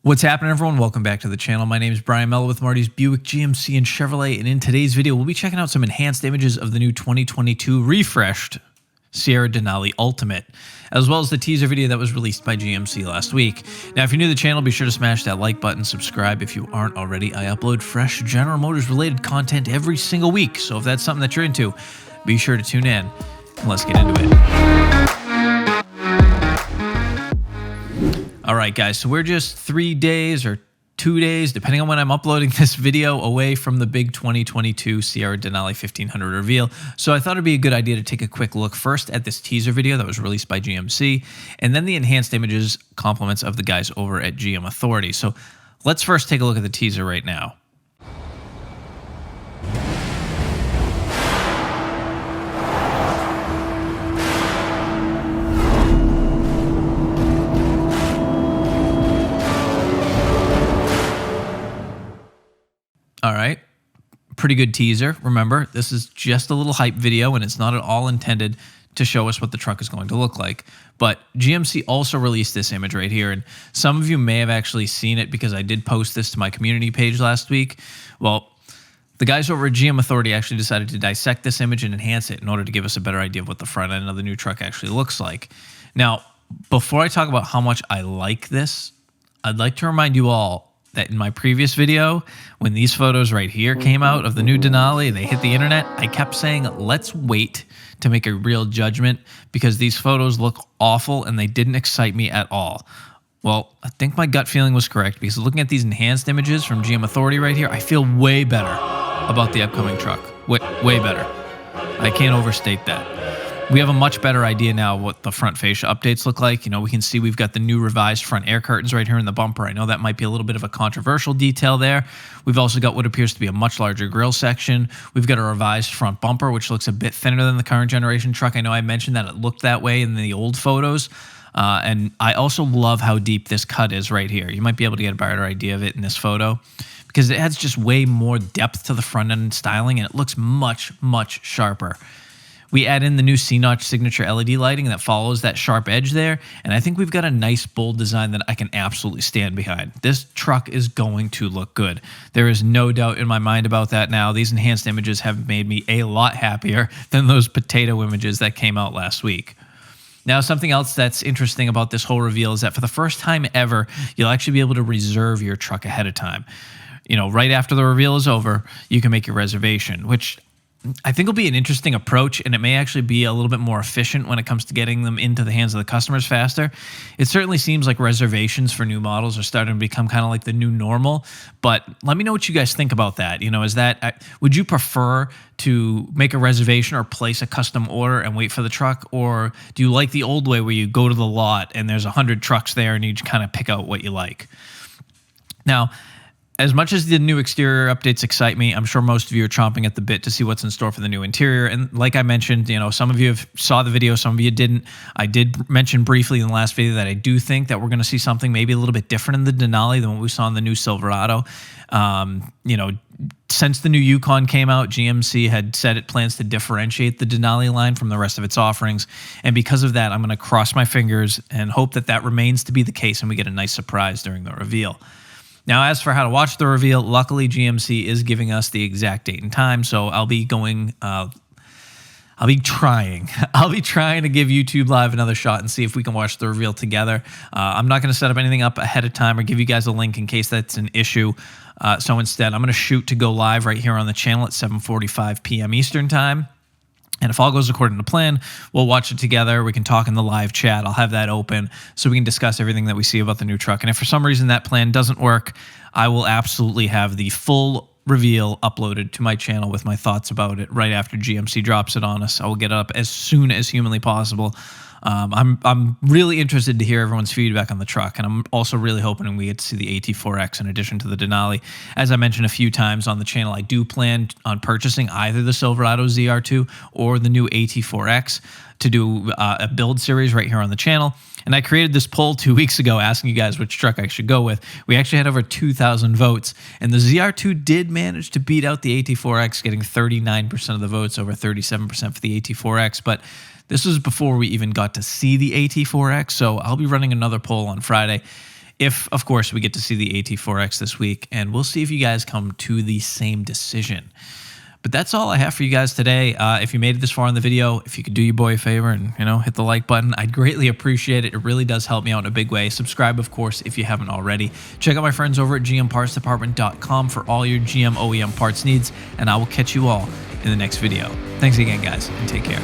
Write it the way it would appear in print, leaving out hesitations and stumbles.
What's happening, everyone? Welcome back to the channel. My name is Brian Mello with Marty's Buick, GMC, and Chevrolet, and in today's video, we'll be checking out some enhanced images of the new 2022 refreshed Sierra Denali Ultimate, as well as the teaser video that was released by GMC last week. Now, if you're new to the channel, be sure to smash that like button, subscribe if you aren't already. I upload fresh General Motors related content every single week, so if that's something that you're into, be sure to tune in, and let's get into it. All right, guys, so we're just 3 days or 2 days, depending on when I'm uploading this video, away from the big 2022 Sierra Denali 1500 reveal. So I thought it'd be a good idea to take a quick look first at this teaser video that was released by GMC, and then the enhanced images compliments of the guys over at GM Authority. So let's first take a look at the teaser right now. All right, pretty good teaser. Remember, this is just a little hype video and it's not at all intended to show us what the truck is going to look like. But GMC also released this image right here, and some of you may have actually seen it because I did post this to my community page last week. Well, the guys over at GM Authority actually decided to dissect this image and enhance it in order to give us a better idea of what the front end of the new truck actually looks like. Now, before I talk about how much I like this, I'd like to remind you all that in my previous video, when these photos right here came out of the new Denali, they hit the internet, I kept saying, let's wait to make a real judgment because these photos look awful and they didn't excite me at all. Well, I think my gut feeling was correct because looking at these enhanced images from GM Authority right here, I feel way better about the upcoming truck. Way better. I can't overstate that. We have a much better idea now what the front fascia updates look like. You know, we can see we've got the new revised front air curtains right here in the bumper. I know that might be a little bit of a controversial detail there. We've also got what appears to be a much larger grille section. We've got a revised front bumper, which looks a bit thinner than the current generation truck. I know I mentioned that it looked that way in the old photos. And I also love how deep this cut is right here. You might be able to get a better idea of it in this photo because it adds just way more depth to the front end styling and it looks much, much sharper. We add in the new C-notch signature LED lighting that follows that sharp edge there, and I think we've got a nice, bold design that I can absolutely stand behind. This truck is going to look good. There is no doubt in my mind about that now. These enhanced images have made me a lot happier than those potato images that came out last week. Now, something else that's interesting about this whole reveal is that for the first time ever, you'll actually be able to reserve your truck ahead of time. You know, right after the reveal is over, you can make your reservation, which I think will be an interesting approach, and it may actually be a little bit more efficient when it comes to getting them into the hands of the customers faster. It certainly seems like reservations for new models are starting to become kind of like the new normal, but let me know what you guys think about that. You know, would you prefer to make a reservation or place a custom order and wait for the truck, or do you like the old way where you go to the lot and there's 100 trucks there and you just kind of pick out what you like? Now, as much as the new exterior updates excite me, I'm sure most of you are chomping at the bit to see what's in store for the new interior. And like I mentioned, you know, some of you saw the video, some of you didn't. I did mention briefly in the last video that I do think that we're going to see something maybe a little bit different in the Denali than what we saw in the new Silverado. You know, since the new Yukon came out, GMC had said it plans to differentiate the Denali line from the rest of its offerings. And because of that, I'm going to cross my fingers and hope that that remains to be the case and we get a nice surprise during the reveal. Now, as for how to watch the reveal, luckily GMC is giving us the exact date and time, so I'll be trying to give YouTube Live another shot and see if we can watch the reveal together. I'm not going to set up anything up ahead of time or give you guys a link in case that's an issue. So instead, I'm going to shoot to go live right here on the channel at 7:45 p.m. Eastern Time. And if all goes according to plan, we'll watch it together. We can talk in the live chat. I'll have that open so we can discuss everything that we see about the new truck. And if for some reason that plan doesn't work, I will absolutely have the full reveal uploaded to my channel with my thoughts about it right after GMC drops it on us. I will get it up as soon as humanly possible. I'm really interested to hear everyone's feedback on the truck, and I'm also really hoping we get to see the AT4X in addition to the Denali. As I mentioned a few times on the channel, I do plan on purchasing either the Silverado ZR2 or the new AT4X to do a build series right here on the channel. And I created this poll 2 weeks ago asking you guys which truck I should go with. We actually had over 2,000 votes, and the ZR2 did manage to beat out the AT4X, getting 39% of the votes over 37% for the AT4X. But This was before we even got to see the AT4X, so I'll be running another poll on Friday. if, of course, we get to see the AT4X this week, and we'll see if you guys come to the same decision. But that's all I have for you guys today. If you made it this far in the video, if you could do your boy a favor and, hit the like button, I'd greatly appreciate it. It really does help me out in a big way. Subscribe, of course, if you haven't already. Check out my friends over at gmpartsdepartment.com for all your GM OEM parts needs, and I will catch you all in the next video. Thanks again, guys, and take care.